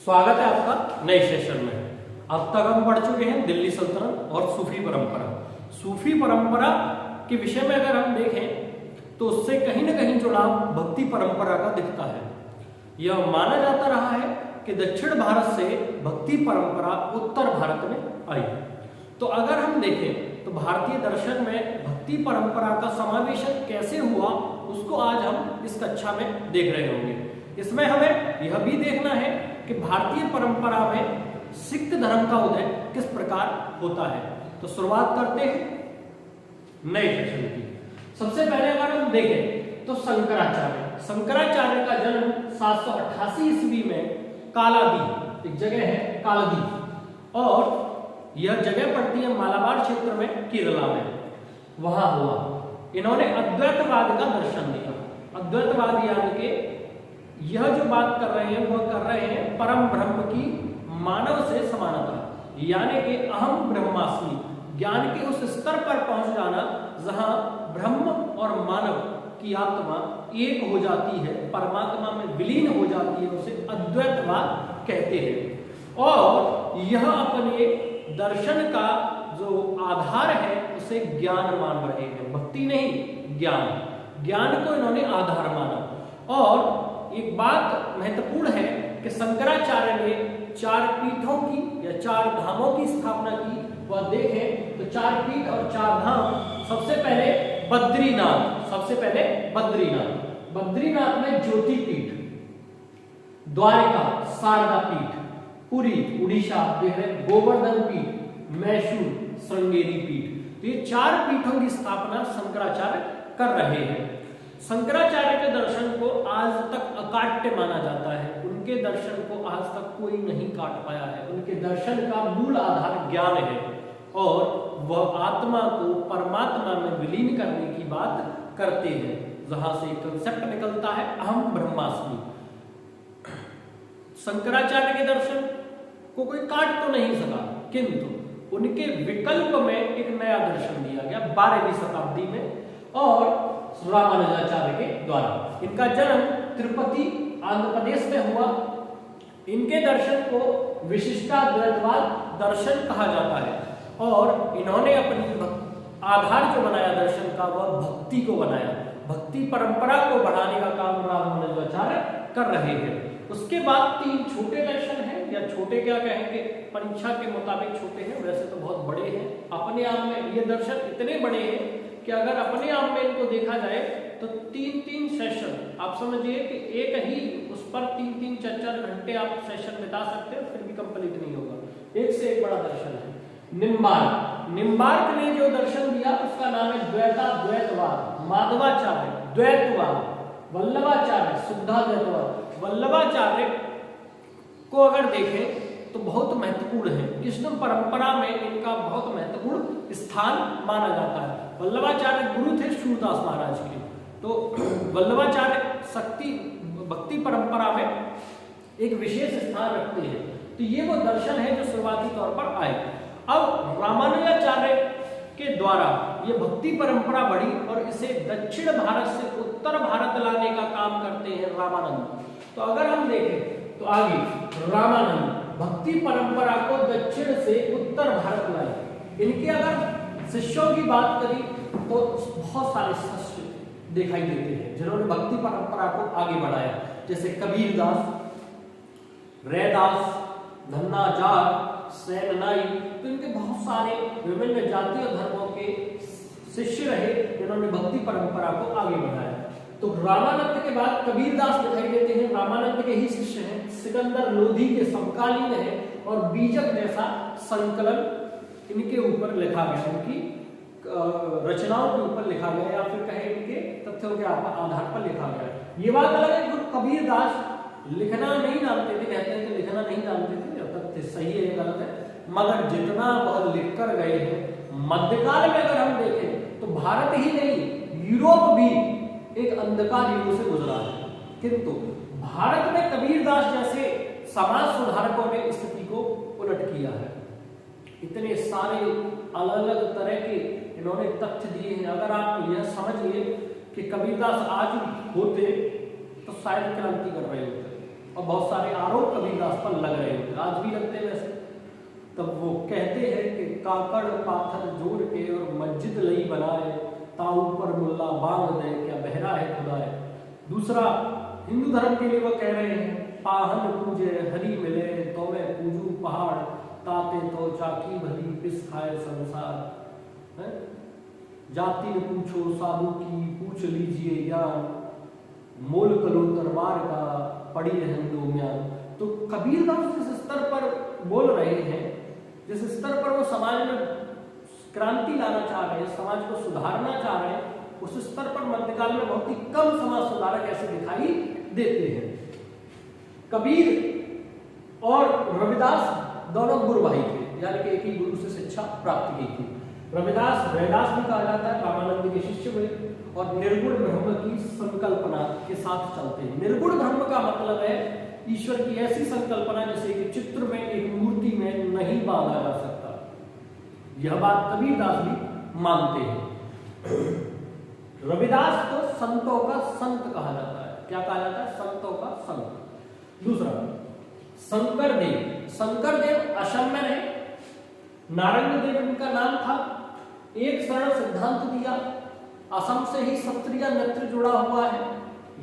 स्वागत है आपका नए सेशन में। अब तक हम पढ़ चुके हैं दिल्ली सल्तनत और सूफी परंपरा। सूफी परंपरा के विषय में अगर हम देखें तो उससे कहीं ना कहीं जुड़ाव भक्ति परंपरा का दिखता है। यह माना जाता रहा है कि दक्षिण भारत से भक्ति परंपरा उत्तर भारत में आई। तो अगर हम देखें तो भारतीय दर्शन में भक्ति परंपरा का समावेशन कैसे हुआ उसको आज हम इस कक्षा में देख रहे होंगे। इसमें हमें यह भी देखना है कि भारतीय परंपरा में सिख धर्म का उदय किस प्रकार होता है। तो शुरुआत करते हैं नए सेशन की। सबसे पहले अगर हम देखें तो शंकराचार्य का जन्म 788 ईस्वी में कालादी, एक जगह है कालदी, और यह जगह पड़ती है मालाबार क्षेत्र में केरला में, वहां हुआ। इन्होंने अद्वैतवाद का दर्शन दिया। अद्वैतवाद यानी कि यह जो बात कर रहे हैं वह कर रहे हैं परम ब्रह्म की मानव से समानता, यानी कि अहम ब्रह्मास्मि, ज्ञान के उस स्तर पर पहुंच जाना जहां ब्रह्म और मानव की आत्मा एक हो जाती है, परमात्मा में विलीन हो जाती है, उसे अद्वैतवाद कहते हैं। और यह अपने दर्शन का जो आधार है उसे ज्ञान मान रहे हैं, भक्ति नहीं ज्ञान को इन्होंने आधार माना। और एक बात महत्वपूर्ण है कि शंकराचार्य ने 4 पीठों की या 4 धामों की स्थापना की। वह देखें तो 4 पीठ और 4 धाम, सबसे पहले बद्रीनाथ में ज्योति पीठ, द्वारका शारदा पीठ, पुरी उड़ीसा देख रहे, गोवर्धन पीठ, मैसूर श्रृंगेरी पीठ। तो ये 4 पीठों की स्थापना शंकराचार्य कर रहे हैं। शंकराचार्य के दर्शन को आज तक अकाट्य माना जाता है। उनके दर्शन को आज तक कोई नहीं काट पाया है। उनके दर्शन का मूल आधार ज्ञान है और वह आत्मा को परमात्मा में विलीन करने की बात करते हैं, जहां से कंसेप्ट निकलता है अहम ब्रह्मास्मि। शंकराचार्य के दर्शन को कोई काट तो नहीं सका, किंतु उनके विकल्प में एक नया दर्शन दिया गया 12वीं शताब्दी में और रामानुजाचार्य के द्वारा। इनका जन्म तिरुपति आंध्र प्रदेश में हुआ। इनके दर्शन को विशिष्टाद्वैतवाद दर्शन कहा जाता है और इन्होंने अपनी आधार जो बनाया दर्शन का वह भक्ति को बनाया। भक्ति परंपरा को बढ़ाने का काम रामानुजाचार्य कर रहे हैं। उसके बाद 3 छोटे दर्शन हैं, या छोटे क्या कहेंगे, परीक्षा के मुताबिक छोटे हैं, वैसे तो बहुत बड़े हैं। अपने आप में ये दर्शन इतने बड़े हैं कि अगर अपने आप में इनको देखा जाए तो 3-3 सेशन आप समझिए कि एक ही उस पर 3-3 4-4 घंटे आप सेशन बिता सकते हैं, फिर भी कंप्लीट नहीं होगा। एक से एक बड़ा दर्शन है। निम्बार्क ने जो दर्शन दिया उसका नाम है द्वैतवाद, माधवाचार्य द्वैतवाद, वल्लभाचार्य शुद्धाद्वैतवाद। वल्लभाचार्य को अगर देखें तो बहुत महत्वपूर्ण है। कृष्ण परंपरा में इनका बहुत महत्वपूर्ण स्थान माना जाता है। वल्लभाचार्य गुरु थे सूरदास महाराज के। तो वल्लभाचार्य भक्ति परंपरा में एक विशेष स्थान रखते हैं। तो ये वो दर्शन है जो शुरुआती तौर पर आए। अब रामानुजाचार्य के द्वारा ये भक्ति परंपरा बढ़ी और इसे दक्षिण भारत से उत्तर भारत लाने का काम करते हैं रामानंद। तो अगर हम देखें तो आगे रामानंद भक्ति परंपरा को दक्षिण से उत्तर भारत लाए। इनके अगर शिष्यों की बात करी तो बहुत सारे शिष्य दिखाई देते हैं जिन्होंने भक्ति परंपरा को आगे बढ़ाया, जैसे कबीरदास, रैदास, धन्नाजार, सैननाई। तो इनके बहुत सारे विभिन्न जाति और धर्मों के शिष्य रहे जिन्होंने भक्ति परंपरा को आगे बढ़ाया। तो रामानंद के बाद कबीरदास दिखाई देते हैं, रामानंद के ही शिष्य हैं। सिकंदर लोधी के समकालीन है और बीजक जैसा संकलन इनके ऊपर लिखा गया, इनकी रचनाओं के ऊपर लिखा गया, या फिर कहे इनके तथ्यों के आधार पर लिखा गया। ये बात अलग है कि कबीरदास लिखना नहीं जानते थे, कहते हैं कि लिखना नहीं जानते थे, तथ्य सही है गलत है, मगर जितना वह लिख कर गए हैं मध्यकाल में अगर हम देखें तो भारत ही नहीं यूरोप भी एक अंधकार युग से गुजरा है। किंतु भारत में कबीरदास जैसे समाज सुधारकों ने स्थिति को उलट किया है। इतने सारे अलग अलग तरह के इन्होंने तथ्य दिए हैं। अगर आप यह समझिए कि कबीरदास आज होते तो शायद क्रांति कर रहे होते और बहुत सारे आरोप कबीरदास पर लग आज भी लगते हैं वैसे। तब वो कहते हैं कि काकड़ पाथर जोड़ के और मस्जिद लई बनाए, ताऊ पर मुल्ला बांध दे, क्या बहरा है खुदाए। दूसरा हिंदू धर्म के लिए वो कह रहे हैं, पाहन पूजे हरी मिले, तो मैं पूजू पहाड़, ताते तो चाकी भली पिस खाए संसार है। जाति न पूछो साधु की, पूछ लीजिए ज्ञान, मोल करो तरवार का, पड़ी रहन दो म्यान। तो कबीरदास जिस स्तर पर बोल रहे हैं, जिस स्तर पर वो समाज में क्रांति लाना चाह रहे हैं, समाज को सुधारना चाह रहे हैं, उस स्तर पर मध्यकाल में बहुत ही कम समाज सुधारक ऐसे दिखाई देते हैं। कबीर और रविदास दोनों गुरु भाई थे, यानी कि एक ही गुरु से शिक्षा प्राप्त की थी। रविदास रैदास भी कहा जाता है, रामानंद के शिष्य हुए और निर्गुण ब्रह्म की संकल्पना के साथ चलते हैं। निर्गुण ब्रह्म का मतलब है ईश्वर की ऐसी संकल्पना जैसे कि चित्र में, एक मूर्ति में नहीं बांधा जा सकता। यह बात कबीरदास भी मानते हैं। रविदास को संतों का संत कहा जाता है। क्या कहा जाता है? संतों का संत। दूसरा शंकरदेव। शंकरदेव असम में रहे, नारंग देव उनका नाम था। एक सरल सिद्धांत दिया, असम से ही सत्रिय नृत्य जुड़ा हुआ है।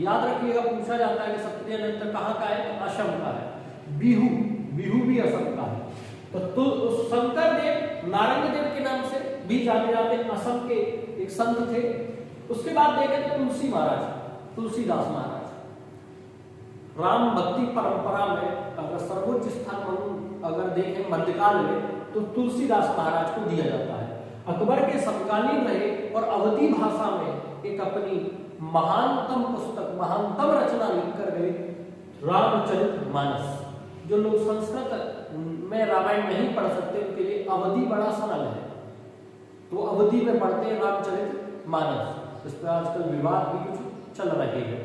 याद रखिएगा, पूछा जाता है कि सत्रिय नृत्य कहाँ का है, तो असम का है। बिहू, बिहू भी असम का है। तो शंकरदेव नारंग देव के नाम से भी जाने जाते, असम के एक संत थे। उसके बाद देखें तो तुलसी महाराज, तुलसीदास महाराज। राम भक्ति परंपरा में अगर सर्वोच्च स्थान अगर देखें मध्यकाल में, तो तुलसीदास महाराज को दिया जाता है। अकबर के समकालीन रहे और अवधी भाषा में एक अपनी महानतम पुस्तक, महानतम रचना लिखकर गए, रामचरितमानस। जो लोग संस्कृत में रामायण नहीं पढ़ सकते उनके लिए अवधी बड़ा सरल है, तो अवधी में पढ़ते हैं रामचरितमानस। इस पर आजकल विवाद भी कुछ चल रहे हैं,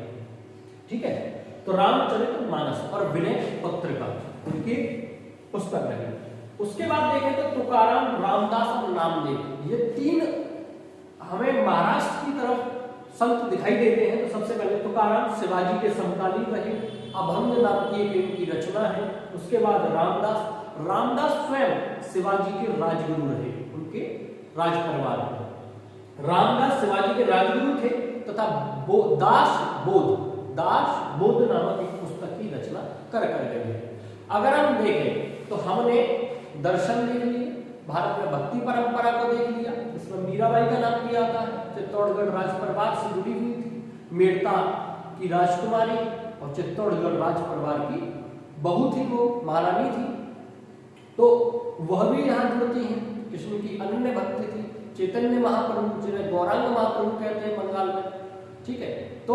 ठीक है। तो रामचरितमानस और विनय पत्रिका उनकी पुस्तक रहे। उसके बाद देखें तो तुकाराम, रामदास और नामदेव, ये तीन हमें महाराष्ट्र की तरफ संत दिखाई देते हैं। तो सबसे पहले तुकाराम शिवाजी के समकालीन रहे, अभंग नाम की एक इनकी रचना है। उसके बाद रामदास, रामदास स्वयं शिवाजी के राजगुरु रहे, उनके राज परिवार में। रामदास शिवाजी के राजगुरु थे तथा दास बोध नामक एक पुस्तक की रचना कर गए हैं। अगर हम देखें तो हमने दर्शन देख लिए, भारत में भक्ति परंपरा को देख लिया, इसमें मीराबाई का नाम भी आता है, चित्तौड़गढ़ राज परिवार से जुड़ी हुई थी। मेड़ता की राजकुमारी और चित्तौड़गढ़ राज परिवार की बहू थी, वो महारानी थी, तो वह भी यहाँ जुड़ती हैं। कृष्ण की अनन्य भक्ति थी। चैतन्य महाप्रभु, जिन्हें गौरांग महाप्रभु कहते हैं बंगाल में, ठीक है, तो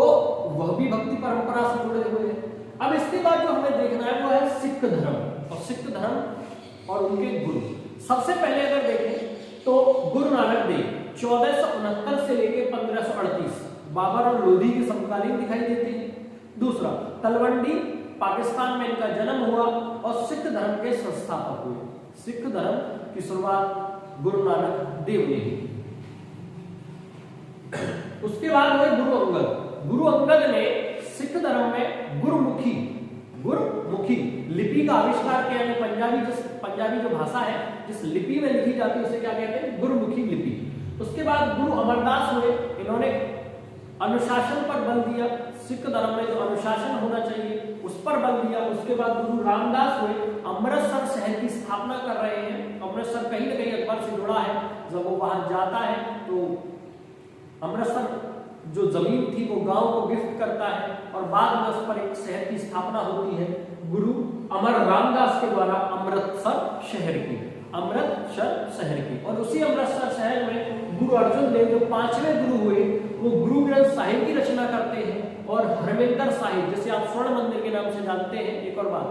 वह भी भक्ति परंपरा से जुड़े हुए हैं। अब इसके बाद जो हमें देखना है वो है सिख धर्म, और सिख धर्म और उनके गुरु। सबसे पहले अगर देखें तो गुरु नानक देव 1469 से लेकर 1538 बाबर और लोधी के समकालीन दिखाई देते हैं। दूसरा, तलवंडी पाकिस्तान में इनका जन्म हुआ और सिख धर्म के संस्थापक हुए। सिख धर्म की शुरुआत गुरु नानक देव ने की। उसके बाद हुए गुरु अंगद। गुरु अंगद ने सिख धर्म में गुरुमुखी लिपि का आविष्कार किया है। पंजाबी जो भाषा है, जिस लिपि में लिखी जाती है उसे क्या कहते हैं? गुरुमुखी लिपि। उसके बाद गुरु अमरदास हुए, इन्होंने अनुशासन पर बल दिया। सिख धर्म में जो अनुशासन होना चाहिए उस पर बल दिया। उसके बाद गुरु रामदास हुए, अमृतसर शहर की स्थापना कर रहे हैं। अमृतसर कहीं ना कहीं अकबर से जुड़ा है। जब वो वहां जाता है तो अमृतसर जो जमीन थी वो गांव को गिफ्ट करता है और बाद में उस पर एक शहर की स्थापना होती है गुरु अमर रामदास के द्वारा, अमृतसर शहर की। और उसी अमृतसर शहर में गुरु अर्जुन देव, जो 5वें गुरु हुए, वो गुरु ग्रंथ साहिब की रचना करते हैं। और हरमिंदर साहिब, जिसे आप स्वर्ण मंदिर के नाम से जानते हैं। एक और बात,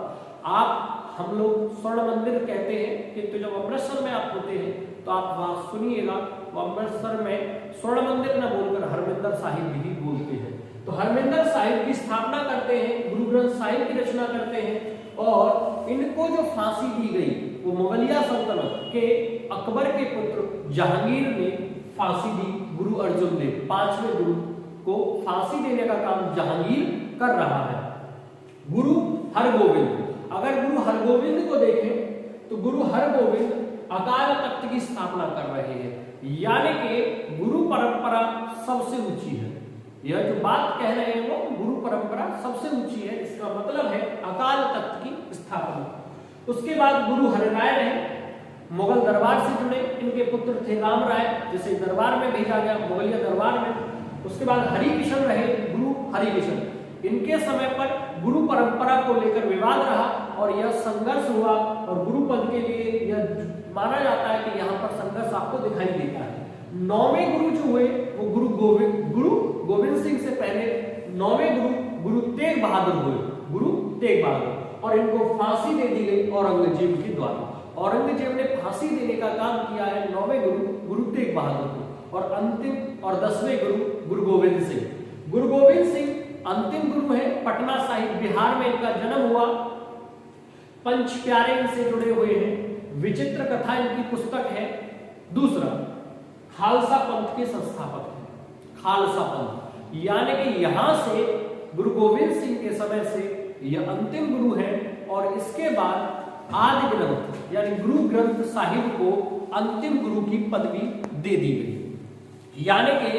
हम लोग स्वर्ण मंदिर कहते हैं, किंतु जब अमृतसर में आप होते हैं तो आप वहां सुनिएगा, वो अमृतसर में स्वर्ण मंदिर न बोलकर हरमिंदर साहिब भी बोलते हैं। तो हरमिंदर साहिब की स्थापना करते हैं, गुरु ग्रंथ साहिब की रचना करते हैं। और इनको जो फांसी दी गई वो मुगलिया सल्तनत के अकबर के पुत्र जहांगीर ने फांसी दी गुरु अर्जुन देव। 5वें गुरु को फांसी देने का काम जहांगीर कर रहा है। गुरु हरगोविंद, अगर गुरु हरगोविंद हरगोविंद को देखें तो गुरु हरगोविंद अकाल तख्त की स्थापना कर रहे हैं, यानी कि गुरु परंपरा सबसे ऊंची है। यह जो बात कह रहे हैं वो गुरु परंपरा सबसे ऊंची है, इसका मतलब है अकाल तख्त की स्थापना। उसके बाद गुरु हरिराय रहे, मुगल दरबार से जुड़े, इनके पुत्र थे राम राय, जिसे दरबार में भेजा गया, मुगलिया दरबार में। उसके बाद हरिकिशन रहे, गुरु हरिकिशन। इनके समय पर गुरु परंपरा को लेकर विवाद रहा और यह संघर्ष हुआ, और गुरु पद के लिए यह माना जाता है कि यहाँ पर संघर्ष आपको दिखाई देता है। 9वें गुरु जो हुए वो गुरु गोविंद सिंह से पहले 9वें गुरु तेग बहादुर हुए, गुरु तेग बहादुर, और इनको फांसी दे दी गई औरंगजेब के द्वारा। औरंगजेब ने फांसी देने का काम किया है 9वें गुरु तेग बहादुर को, और अंतिम और 10वें गुरु गोविंद सिंह। गुरु गोविंद सिंह अंतिम गुरु है, पटना साहिब बिहार में इनका जन्म हुआ। पंच प्यारे इनसे जुड़े हुए हैं, विचित्र कथा इनकी पुस्तक है। दूसरा, खालसा पंथ के संस्थापक हैं, खालसा पंथ, यानी कि यहां से गुरु गोविंद सिंह के समय से यह अंतिम गुरु है, और इसके बाद आदि ग्रंथ यानी गुरु ग्रंथ साहिब को अंतिम गुरु की पदवी दे दी गई। यानी कि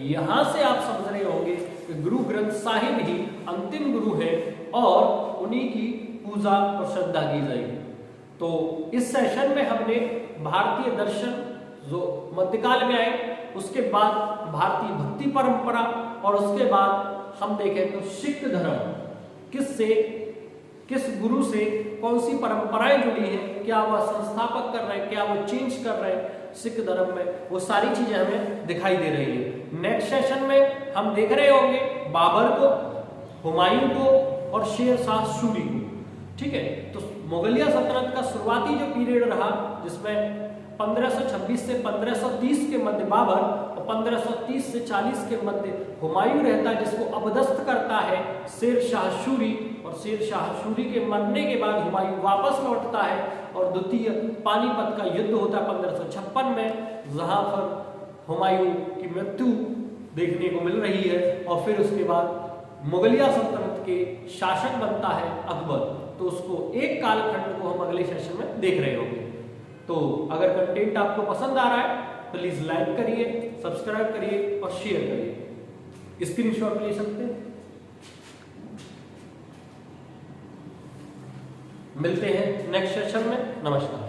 यहां से आप समझ रहे होंगे कि गुरु ग्रंथ साहिब ही अंतिम गुरु है और उन्हीं की पूजा और श्रद्धा की जाएगी। तो इस सेशन में हमने भारतीय दर्शन जो मध्यकाल में आए, उसके बाद भारतीय भक्ति परंपरा, और उसके बाद हम देखें तो सिख धर्म किस गुरु से कौन सी परंपराएं जुड़ी हैं, क्या वह संस्थापक कर रहे हैं, क्या वह चेंज कर रहे हैं सिख धर्म में, वो सारी चीजें हमें दिखाई दे रही है। नेक्स्ट सेशन में हम देख रहे होंगे बाबर को, हुमायूं को और शेर शाह सूरी को। ठीक है, तो मुगलिया सल्तनत का शुरुआती जो पीरियड रहा, जिसमें 1526 से 1530 के मध्य बाबर और 1530 से 40 के मध्य हुमायूं रहता है, जिसको अपदस्थ करता है शेर शाह सूरी, और शेर शाह सूरी के मरने के बाद हुमायूं वापस लौटता है और द्वितीय पानीपत का युद्ध होता है 1556 में, जहां पर हुमायूं की मृत्यु देखने को मिल रही है। और फिर उसके बाद मुगलिया सल्तनत के शासक बनता है अकबर। तो उसको एक कालखंड को हम अगले सेशन में देख रहे होंगे। तो अगर कंटेंट आपको पसंद आ रहा है तो प्लीज लाइक करिए, सब्सक्राइब करिए और शेयर करिए। स्क्रीनशॉट ले सकते हैं। मिलते हैं नेक्स्ट सेशन में। नमस्कार।